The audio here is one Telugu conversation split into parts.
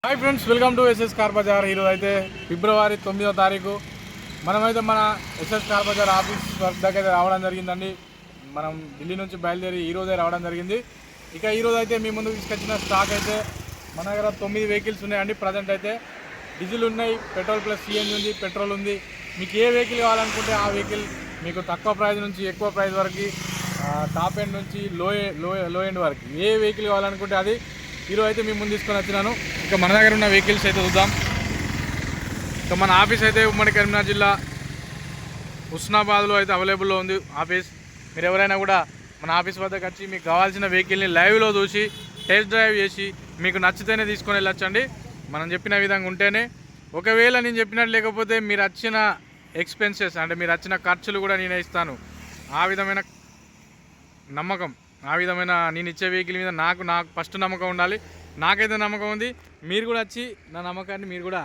Hi friends, welcome to SS Car Bazar. ఈరోజు అయితే ఫిబ్రవరి 9వ తారీఖు మనమైతే మన ఎస్ఎస్ కార్ బజార్ ఆఫీస్ వర్క్ దగ్గర అయితే రావడం జరిగిందండి. మనం ఢిల్లీ నుంచి బయలుదేరి ఈరోజే రావడం జరిగింది. ఇక ఈరోజు అయితే మీ ముందుకు తీసుకొచ్చిన స్టాక్ అయితే మన దగ్గర 9 వెహికల్స్ ఉన్నాయండి. ప్రజెంట్ అయితే డీజిల్ ఉన్నాయి, పెట్రోల్ ప్లస్ సిఎన్జి ఉంది, పెట్రోల్ ఉంది. మీకు ఏ వెహికల్ కావాలనుకుంటే ఆ వెహికల్ మీకు తక్కువ ప్రైస్ నుంచి ఎక్కువ ప్రైస్ వరకు, టాప్ ఎండ్ నుంచి లో ఎండ్ వరకు ఏ వెహికల్ కావాలనుకుంటే అది ఈరోజు అయితే మీ ముందు తీసుకొని వచ్చినాను. ఇక మన దగ్గర ఉన్న వెహికల్స్ అయితే చూద్దాం. ఇక మన ఆఫీస్ అయితే ఉమ్మడి కరీంనగర్ జిల్లా హుస్నాబాద్లో అయితే అవైలబుల్లో ఉంది ఆఫీస్. మీరు ఎవరైనా కూడా మన ఆఫీస్ వద్దకు వచ్చి మీకు కావాల్సిన వెహికల్ని లైవ్లో చూసి టెస్ట్ డ్రైవ్ చేసి మీకు నచ్చితేనే తీసుకొని వెళ్ళొచ్చండి. మనం చెప్పిన విధంగా ఉంటేనే. ఒకవేళ నేను చెప్పినట్టు లేకపోతే మీరు వచ్చిన ఎక్స్పెన్సెస్ అంటే మీరు వచ్చిన ఖర్చులు కూడా నేనే ఇస్తాను. ఆ విధమైన నమ్మకం, ఆ విధమైన నేను ఇచ్చే వెహికల్ మీద నాకు ఫస్ట్ నమ్మకం ఉండాలి. నాకైతే నమ్మకం ఉంది. మీరు కూడా వచ్చి నా నమ్మకాన్ని మీరు కూడా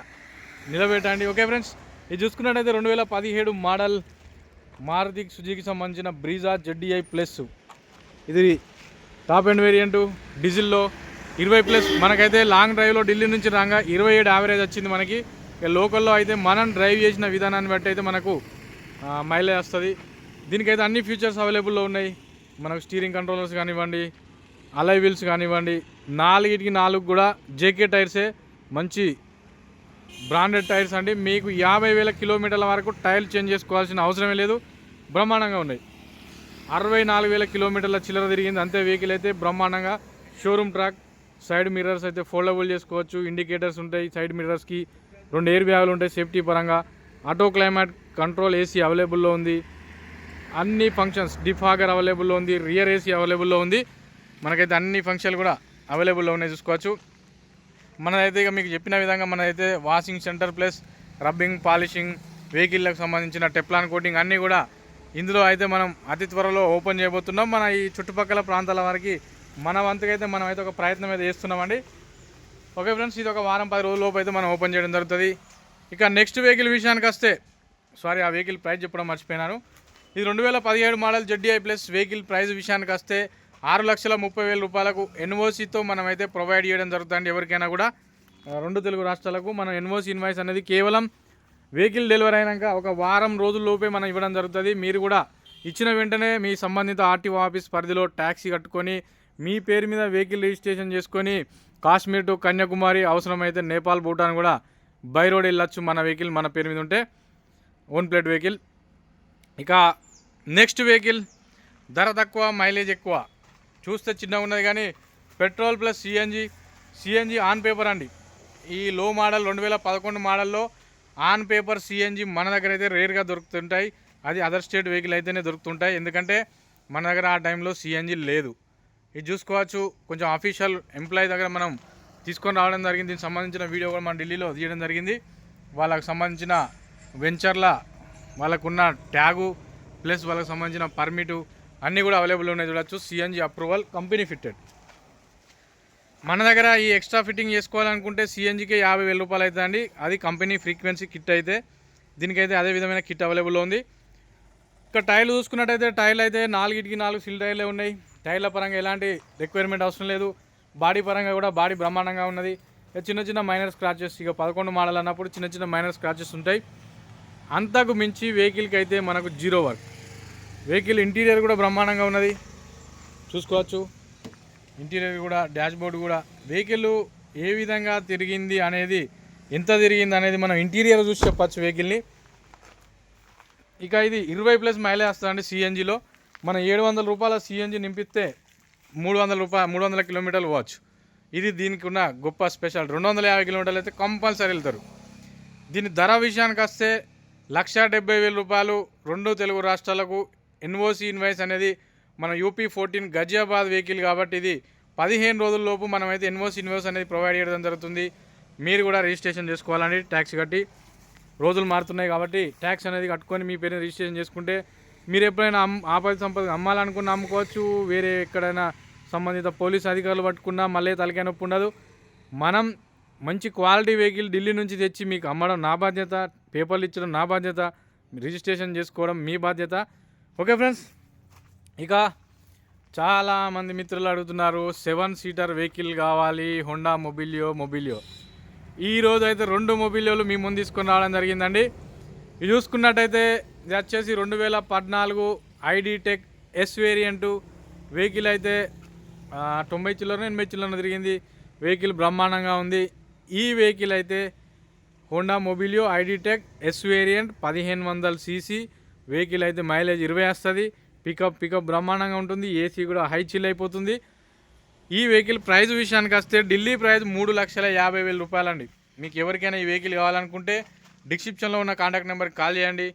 నిలబెట్టండి. ఓకే ఫ్రెండ్స్, ఇది చూసుకున్నట్టయితే 2017 మోడల్ మారుతి సుజుకి సంబంధించిన బ్రీజా ZDI ప్లస్. ఇది టాప్ ఎండ్ వేరియంటు, డీజిల్లో 20+. మనకైతే లాంగ్ డ్రైవ్లో ఢిల్లీ నుంచి రాగా 27 యావరేజ్ వచ్చింది మనకి. ఇక లోకల్లో అయితే మనం డ్రైవ్ చేసిన విధానాన్ని బట్టి అయితే మనకు మైలేజ్ వస్తుంది. దీనికైతే అన్ని ఫీచర్స్ అవైలబుల్లో ఉన్నాయి. మనకు స్టీరింగ్ కంట్రోలర్స్ కానివ్వండి, అలై వీల్స్ కానివ్వండి, 4కి 4 కూడా జేకే టైర్సే, మంచి బ్రాండెడ్ టైర్స్ అండి. మీకు 50,000 కిలోమీటర్ల వరకు టైర్లు చేంజ్ చేసుకోవాల్సిన అవసరమే లేదు. బ్రహ్మాండంగా ఉన్నాయి. 64,000 కిలోమీటర్ల చిల్లర తిరిగింది అంతే. వెహికల్ అయితే బ్రహ్మాండంగా షోరూమ్ ట్రాక్. సైడ్ మిర్రర్స్ అయితే ఫోల్డబుల్ చేసుకోవచ్చు. ఇండికేటర్స్ ఉంటాయి సైడ్ మిర్రర్స్కి. 2 ఎయిర్ బ్యాగులు ఉంటాయి సేఫ్టీ పరంగా. ఆటో క్లైమేట్ కంట్రోల్ ఏసీ అవైలబుల్లో ఉంది. అన్ని ఫంక్షన్స్, డిఫాగర్ అవైలబుల్లో ఉంది, రియర్ ఏసీ అవైలబుల్లో ఉంది. మనకైతే అన్ని ఫంక్షన్లు కూడా అవైలబుల్లో ఉన్నాయి, చూసుకోవచ్చు. మనదైతే ఇక మీకు చెప్పిన విధంగా మనదైతే washing centre plus rubbing, polishing, వెహికల్లకు సంబంధించిన టెప్లాన్ కోటింగ్ అన్నీ కూడా ఇందులో అయితే మనం అతి త్వరలో ఓపెన్ చేయబోతున్నాం. మన ఈ చుట్టుపక్కల ప్రాంతాల వరకు మన వంతుగా అయితే మనం అయితే ఒక ప్రయత్నం అయితే చేస్తున్నామండి. ఓకే ఫ్రెండ్స్, ఇది ఒక వారం 10 రోజుల లోపు అయితే మనం ఓపెన్ చేయడం జరుగుతుంది. ఇక నెక్స్ట్ వెహికల్ విషయానికి వస్తే, సారీ ఆ వెహికల్ ప్రైస్ చెప్పడం మర్చిపోయినాను. ఇది 2017 model ZDI plus. Vehicle price విషయానికి వస్తే 6,30,000 రూపాయలకు ఎన్ఓసితో మనమైతే ప్రొవైడ్ చేయడం జరుగుతుంది. ఎవరికైనా కూడా 2 తెలుగు రాష్ట్రాలకు మనం ఎన్ఓసి ఇన్వాయిస్ అనేది కేవలం వెహికల్ డెలివరీ అయినాక ఒక వారం రోజుల్లోపే మనం ఇవ్వడం జరుగుతుంది. మీరు కూడా ఇచ్చిన వెంటనే మీ సంబంధిత ఆర్టీఓ ఆఫీస్ పరిధిలో ట్యాక్సీ కట్టుకొని మీ పేరు మీద వెహికల్ రిజిస్ట్రేషన్ చేసుకొని కాశ్మీర్ టు కన్యాకుమారి, అవసరమైతే నేపాల్, భూటాన్ కూడా బై రోడ్ వెళ్ళొచ్చు. మన వెహికల్ మన పేరు మీద ఉంటే, ఓన్ ప్లేట్ వెహికల్. ఇక నెక్స్ట్ వెహికల్ ధర తక్కువ, మైలేజ్ ఎక్కువ. చూస్తే చిన్నగా ఉన్నది కానీ petrol plus CNG on paper అండి. ఈ లో మోడల్ 2011 మోడల్లో ఆన్ పేపర్ సిఎన్జి మన దగ్గర అయితే రేర్గా దొరుకుతుంటాయి. అది అదర్ స్టేట్ వెహికల్ అయితేనే దొరుకుతుంటాయి. ఎందుకంటే మన దగ్గర ఆ టైంలో సిఎన్జి లేదు. ఇది చూసుకోవచ్చు. కొంచెం అఫీషియల్ ఎంప్లాయీ దగ్గర మనం తీసుకొని రావడం జరిగింది. దీనికి సంబంధించిన వీడియో కూడా మన ఢిల్లీలో తీయడం జరిగింది. వాళ్ళకు సంబంధించిన వెంచర్ల వాళ్ళకున్న ట్యాగు ప్లస్ వాళ్ళకి సంబంధించిన పర్మిటు అన్నీ కూడా అవైలబుల్ ఉన్నాయి, చూడవచ్చు. CNG approval, company fitted. మన దగ్గర ఈ ఎక్స్ట్రా ఫిట్టింగ్ చేసుకోవాలనుకుంటే సిఎన్జికి 50,000 రూపాయలు అవుతుందండి. అది కంపెనీ ఫ్రీక్వెన్సీ కిట్ అయితే. దీనికైతే అదే విధమైన కిట్ అవైలబుల్లో ఉంది. ఇక టైర్లు చూసుకున్నట్టయితే టైర్లు అయితే 4కి 4 సిల్ టైర్లే ఉన్నాయి. టైర్ల పరంగా ఎలాంటి రిక్వైర్మెంట్ అవసరం లేదు. బాడీ పరంగా కూడా బాడీ బ్రహ్మాండంగా ఉన్నది. చిన్న మైనర్ స్క్రాచెస్, ఇక 11 మోడల్ అన్నప్పుడు చిన్న మైనర్ స్క్రాచెస్ ఉంటాయి. అంతకు మించి వెహికల్కి అయితే మనకు జీరో వర్క్. వెహికల్ ఇంటీరియర్ కూడా బ్రహ్మాండంగా ఉన్నది, చూసుకోవచ్చు. ఇంటీరియర్ కూడా, డాష్ బోర్డు కూడా, వెహికల్ ఏ విధంగా తిరిగింది అనేది, ఎంత తిరిగింది అనేది మనం ఇంటీరియర్ చూసి చెప్పచ్చు వెహికల్ని. ఇక ఇది 20+ మైలేజ్ వస్తుందండి సిఎన్జిలో. మనం 700 రూపాయల సిఎన్జి నింపిస్తే 300 కిలోమీటర్లు పోవచ్చు. ఇది దీనికి ఉన్న గొప్ప స్పెషల్. 250 కిలోమీటర్లు అయితే కంపల్సరీ వెళ్తారు. దీని ధర విషయానికి వస్తే 1,70,000 రూపాయలు. 2 తెలుగు రాష్ట్రాలకు ఎన్ఓసి ఇన్వాయిస్ అనేది మన యూపీ 14 గజియాబాద్ వెహికల్ కాబట్టి ఇది 15 రోజుల్లోపు మనమైతే ఎన్ఓసి ఇన్వాయిస్ అనేది ప్రొవైడ్ చేయడం జరుగుతుంది. మీరు కూడా రిజిస్ట్రేషన్ చేసుకోవాలండి ట్యాక్స్ కట్టి. రోజులు మారుతున్నాయి కాబట్టి ట్యాక్స్ అనేది కట్టుకొని మీ పేరుని రిజిస్ట్రేషన్ చేసుకుంటే మీరు ఎప్పుడైనా ఆపద సంపద అమ్మాలనుకున్న అమ్ముకోవచ్చు. వేరే ఎక్కడైనా సంబంధిత పోలీస్ అధికారులు పట్టుకున్నా మళ్ళీ తలకాయ నొప్పి ఉండదు. మనం మంచి క్వాలిటీ వెహికల్ ఢిల్లీ నుంచి తెచ్చి మీకు అమ్మడం నా బాధ్యత, పేపర్లు ఇచ్చడం నా బాధ్యత, రిజిస్ట్రేషన్ చేసుకోవడం మీ బాధ్యత. ఓకే ఫ్రెండ్స్, ఇక చాలామంది మిత్రులు అడుగుతున్నారు 7 సీటర్ వెహికల్ కావాలి, హోండా మొబిలియో. ఈరోజు అయితే 2 మొబిలియోలు మీ ముందు తీసుకొని రావడం జరిగిందండి. ఇది చూసుకున్నట్టయితే ఇది వచ్చేసి 2014 ID tech S variant vehicle అయితే 90 చిల్లర 80 చిల్లర తిరిగింది. వెహికల్ బ్రహ్మాండంగా ఉంది. ఈ వెహికల్ అయితే Honda Mobilio ID tech yes variant 1500 CC vehicle అయితే మైలేజ్ 20 వస్తుంది. పికప్ బ్రహ్మాండంగా ఉంటుంది. ఏసీ కూడా హై చిల్ అయిపోతుంది. ఈ వెహికల్ ప్రైస్ విషయానికి వస్తే ఢిల్లీ ప్రైస్ 3,50,000 రూపాయలండి. మీకు ఎవరికైనా ఈ వెహికల్ కావాలనుకుంటే డిస్క్రిప్షన్లో ఉన్న కాంటాక్ట్ నెంబర్కి కాల్ చేయండి.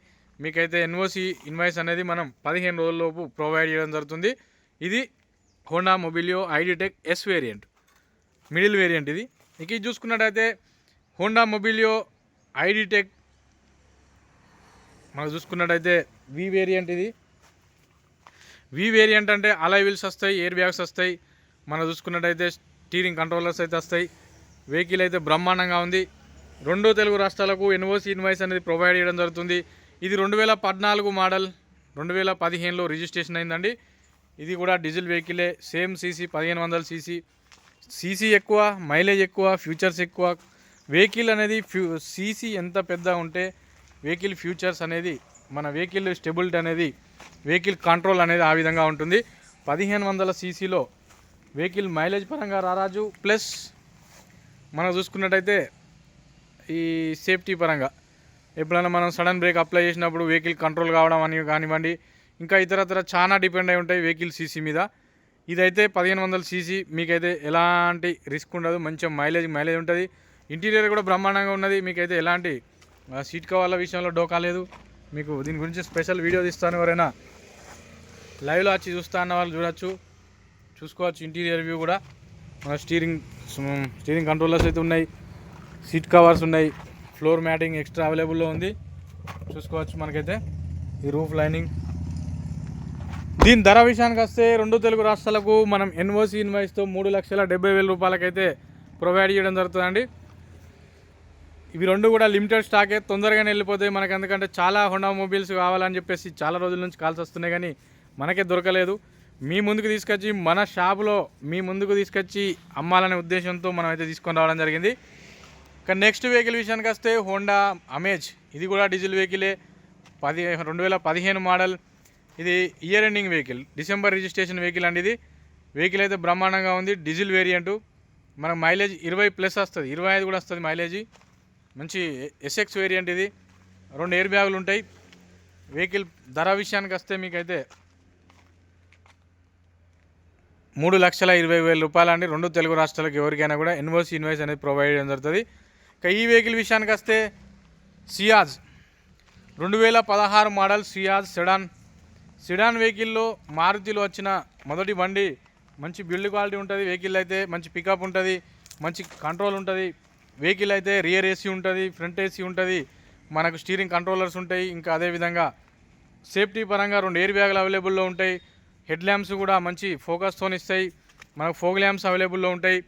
మీకైతే ఎన్ఓసి ఇన్వాయిస్ అనేది మనం 15 రోజుల్లోపు ప్రొవైడ్ చేయడం జరుగుతుంది. ఇది Honda Mobilio ID tech yes variant middle variant. ఇది ఇది చూసుకున్నట్టయితే హోండా మొబిలియో ఐడి టెక్ మనం చూసుకున్నట్టయితే వి వేరియంట్. ఇది వి వేరియంట్ అంటే అలాయ్ వీల్స్ వస్తాయి, ఎయిర్ బ్యాగ్స్ వస్తాయి. మనం చూసుకున్నట్టయితే స్టీరింగ్ కంట్రోలర్స్ అయితే వస్తాయి. వెహికల్ అయితే బ్రహ్మాండంగా ఉంది. 2 తెలుగు రాష్ట్రాలకు ఎన్ఓసి ఇన్వాయిస్ అనేది ప్రొవైడ్ చేయడం జరుగుతుంది. ఇది 2014 మోడల్, 2015లో రిజిస్ట్రేషన్ అయిందండి. ఇది కూడా డీజిల్ వెహికలే, సేమ్ సీసీ 1500 సీసీ. సీసీ ఎక్కువ, మైలేజ్ ఎక్కువ, ఫ్యూచర్స్ ఎక్కువ. వెహికల్ అనేది సీసీ ఎంత పెద్ద ఉంటే వెహికల్ ఫ్యూచర్స్ అనేది మన వెహికల్ స్టెబిలిటీ అనేది వెహికల్ కంట్రోల్ అనేది ఆ విధంగా ఉంటుంది. 1500 సీసీలో వెహికల్ మైలేజ్ పరంగా రారాజు, ప్లస్ మనం చూసుకున్నట్టయితే ఈ సేఫ్టీ పరంగా ఎప్పుడైనా మనం సడన్ బ్రేక్ అప్లై చేసినప్పుడు వెహికల్ కంట్రోల్ కావడం అని కానివ్వండి, ఇంకా ఇతరత్ర చాలా డిపెండ్ అయి ఉంటాయి వెహికల్ సీసీ మీద. ఇదైతే 1500 సీసీ, మీకైతే ఎలాంటి రిస్క్ ఉండదు. మంచిగా మైలేజ్ ఉంటుంది. ఇంటీరియర్ కూడా బ్రహ్మాండంగా ఉన్నది. మీకైతే ఎలాంటి సీట్ కవర్ల విషయంలో డోకా లేదు. మీకు దీని గురించి స్పెషల్ వీడియో తీస్తాను. ఎవరైనా లైవ్లో వచ్చి చూస్తా అన్న వాళ్ళు చూసుకోవచ్చు. ఇంటీరియర్ వ్యూ కూడా మన స్టీరింగ్ కంట్రోలర్స్ అయితే ఉన్నాయి, సీట్ కవర్స్ ఉన్నాయి, ఫ్లోర్ మ్యాటింగ్ ఎక్స్ట్రా అవైలబుల్లో ఉంది. చూసుకోవచ్చు. మనకైతే ఈ రూఫ్ లైనింగ్. దీని ధర విషయానికి వస్తే 2 తెలుగు రాష్ట్రాలకు మనం ఎన్ఓసి ఇన్వాయిస్తో 3,70,000 రూపాయలకైతే ప్రొవైడ్ చేయడం జరుగుతుందండి. ఇవి 2 కూడా లిమిటెడ్ స్టాకే, తొందరగానే వెళ్ళిపోతాయి మనకి. ఎందుకంటే చాలా హోండా మొబైల్స్ కావాలని చెప్పేసి చాలా రోజుల నుంచి కాల్స్ వస్తున్నాయి, కానీ మనకే దొరకలేదు. మీ ముందుకు తీసుకొచ్చి మన షాపులో మీ ముందుకు తీసుకొచ్చి అమ్మాలనే ఉద్దేశంతో మనం అయితే తీసుకొని రావడం జరిగింది. ఇక నెక్స్ట్ వెహికల్ విషయానికి వస్తే హోండా అమేజ్. ఇది కూడా డీజిల్ వెహికలే, 2015 మోడల్. ఇది year ending vehicle, December registration vehicle అండి. ఇది వెహికల్ అయితే బ్రహ్మాండంగా ఉంది. Diesel variant. మనకు మైలేజ్ 20+ వస్తుంది, 25 కూడా వస్తుంది మైలేజ్. మంచి ఎస్ఎక్స్ వేరియంట్. ఇది 2 ఎయిర్ బ్యాగులు ఉంటాయి. వెహికల్ ధర విషయానికి వస్తే మీకైతే 3,20,000 రూపాయలు అండి. 2 తెలుగు రాష్ట్రాలకు ఎవరికైనా కూడా ఎన్ఓసి ఇన్వాయిస్ అనేది ప్రొవైడ్ చేయడం జరుగుతుంది. ఇక ఈ వెహికల్ విషయానికి వస్తే సియాజ్ 2016 మోడల్ సియాజ్ సిడాన్ వెహికల్లో మారుతిలో వచ్చిన మొదటి బండి. మంచి బిల్డ్ క్వాలిటీ ఉంటుంది. వెహికల్ అయితే మంచి పికప్ ఉంటుంది, మంచి కంట్రోల్ ఉంటుంది. వెహికల్ అయితే రియర్ ఏసీ ఉంటుంది, ఫ్రంట్ ఏసీ ఉంటుంది, మనకు స్టీరింగ్ కంట్రోలర్స్ ఉంటాయి. ఇంకా అదేవిధంగా సేఫ్టీ పరంగా 2 ఎయిర్ బ్యాగులు అవైలబుల్లో ఉంటాయి. హెడ్ ల్యాంప్స్ కూడా మంచి ఫోకస్తో ఇస్తాయి. మనకు ఫోగ్ ల్యాంప్స్ అవైలబుల్లో ఉంటాయి.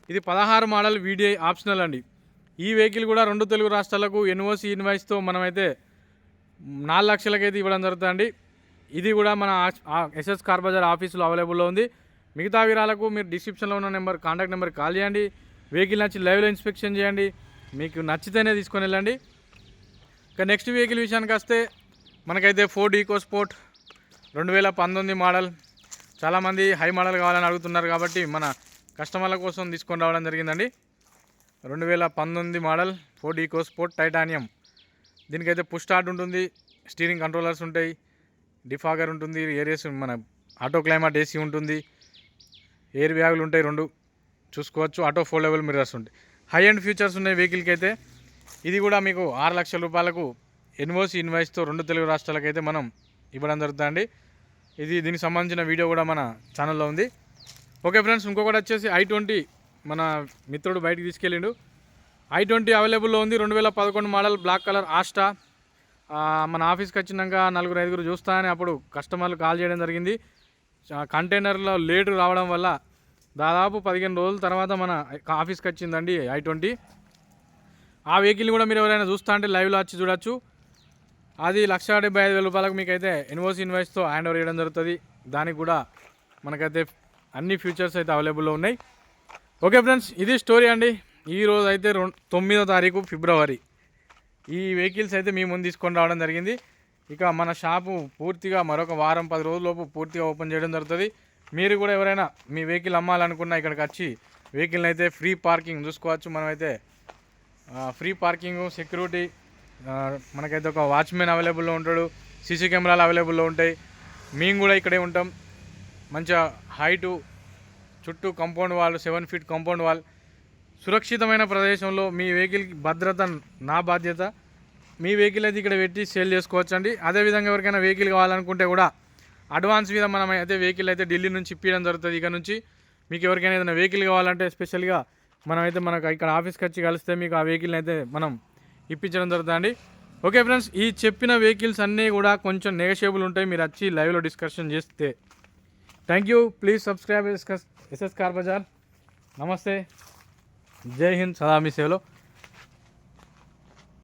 ఇది 16 మోడల్ వీడిఐ ఆప్షనల్ అండి. ఈ వెహికల్ కూడా 2 తెలుగు రాష్ట్రాలకు ఎన్ఓసి ఇన్వాయిస్తో మనమైతే 4 లక్షలకైతే ఇవ్వడం జరుగుతుందండి. ఇది కూడా మన ఎస్ఎస్ కార్ బజార్ ఆఫీసులో అవైలబుల్లో ఉంది. మిగతా వివరాలకు మీరు డిస్క్రిప్షన్లో ఉన్న కాంటాక్ట్ నెంబర్ కాల్ చేయండి. వెహికల్ నచ్చి లైవ్లో ఇన్స్పెక్షన్ చేయండి. మీకు నచ్చితేనే తీసుకొని వెళ్ళండి. ఇక నెక్స్ట్ వెహికల్ విషయానికి వస్తే మనకైతే ఫోర్డ్ ఈకోస్పోర్ట్ 2019 మోడల్. చాలామంది హై మోడల్ కావాలని అడుగుతున్నారు కాబట్టి మన కస్టమర్ల కోసం తీసుకొని రావడం జరిగిందండి. 2019 మోడల్ ఫోర్డ్ ఈకోస్పోర్ట్ టైటానియం. దీనికైతే పుష్ స్టార్ట్ ఉంటుంది, స్టీరింగ్ కంట్రోలర్స్ ఉంటాయి, డిఫాగర్ ఉంటుంది, ఏరియస్ మన ఆటో క్లైమాట్ ఏసీ ఉంటుంది, ఎయిర్ బ్యాగులు ఉంటాయి 2 చూసుకోవచ్చు. ఆటో ఫోల్డబుల్ మిర్రర్స్ ఉంటాయి. హై అండ్ ఫీచర్స్ ఉన్నాయి వెహికల్కి అయితే. ఇది కూడా మీకు 6 లక్షల రూపాయలకు ఎన్ఓసి ఇన్వాయిస్తో 2 తెలుగు రాష్ట్రాలకైతే మనం ఇవ్వడం జరుగుతుందండి. దీనికి సంబంధించిన వీడియో కూడా మన ఛానల్లో ఉంది. ఓకే ఫ్రెండ్స్, ఇంకొకటి వచ్చేసి i20 మన మిత్రుడు బయటికి తీసుకెళ్ళిండు. i20 అవైలబుల్లో ఉంది. 2011 మోడల్ బ్లాక్ కలర్ ఆస్టా. మన ఆఫీస్కి వచ్చినాక 4-5 చూస్తానని అప్పుడు కస్టమర్లు కాల్ చేయడం జరిగింది. కంటైనర్లో లేటు రావడం వల్ల దాదాపు 15 రోజుల తర్వాత మన ఆఫీస్కి వచ్చిందండి i20. ఆ వెహికల్ కూడా మీరు ఎవరైనా చూస్తా అంటే లైవ్లో వచ్చి చూడొచ్చు. అది 1,75,000 రూపాయలకు మీకైతే ఎన్ఓసి ఇన్వాయిస్తో హ్యాండ్ ఓవర్ చేయడం జరుగుతుంది. దానికి కూడా మనకైతే అన్ని ఫీచర్స్ అయితే అవైలబుల్లో ఉన్నాయి. ఓకే ఫ్రెండ్స్, ఇది స్టోరీ అండి. ఈరోజు అయితే 9వ తారీఖు ఫిబ్రవరి. ఈ వెహికల్స్ అయితే మీ ముందు తీసుకొని రావడం జరిగింది. ఇక మన షాపు పూర్తిగా మరొక వారం 10 రోజులలోపు పూర్తిగా ఓపెన్ చేయడం జరుగుతుంది. మీరు కూడా ఎవరైనా మీ వెహికల్ అమ్మాలనుకున్నా ఇక్కడికి వచ్చి వెహికల్ని అయితే ఫ్రీ పార్కింగ్ చూసుకోవచ్చు. మనమైతే ఫ్రీ పార్కింగ్, సెక్యూరిటీ, మనకైతే ఒక వాచ్మెన్ అవైలబుల్లో ఉంటాడు, సీసీ కెమెరాలు అవైలబుల్లో ఉంటాయి. మేము కూడా ఇక్కడే ఉంటాం. మంచిగా హైటు, చుట్టూ compound wall, 7 feet compound wall, సురక్షితమైన ప్రదేశంలో మీ వెహికల్కి భద్రత నా బాధ్యత. మీ వెహికల్ అయితే ఇక్కడ పెట్టి సేల్ చేసుకోవచ్చు అండి. అదేవిధంగా ఎవరికైనా వెహికల్ కావాలనుకుంటే కూడా అడ్వాన్స్ మీద మనం అయితే వెహికల్ అయితే ఢిల్లీ నుంచి ఇప్పించడం జరుగుతుంది. ఇక నుంచి మీకు ఎవరికైనా ఏదైనా వెహికల్ కావాలంటే స్పెషల్గా మనమైతే మనకు ఇక్కడ ఆఫీస్కి వచ్చి కలిస్తే మీకు ఆ వెహికల్ని అయితే మనం ఇప్పించడం జరుగుతుంది. ఓకే ఫ్రెండ్స్, ఈ చెప్పిన వెహికల్స్ అన్నీ కూడా కొంచెం నెగోషియబుల్ ఉంటాయి. మీరు వచ్చి లైవ్లో డిస్కషన్ చేస్తే. Thank you. Please subscribe SS Car Bazar. నమస్తే, జై హింద్, సదా మీ సేవలో.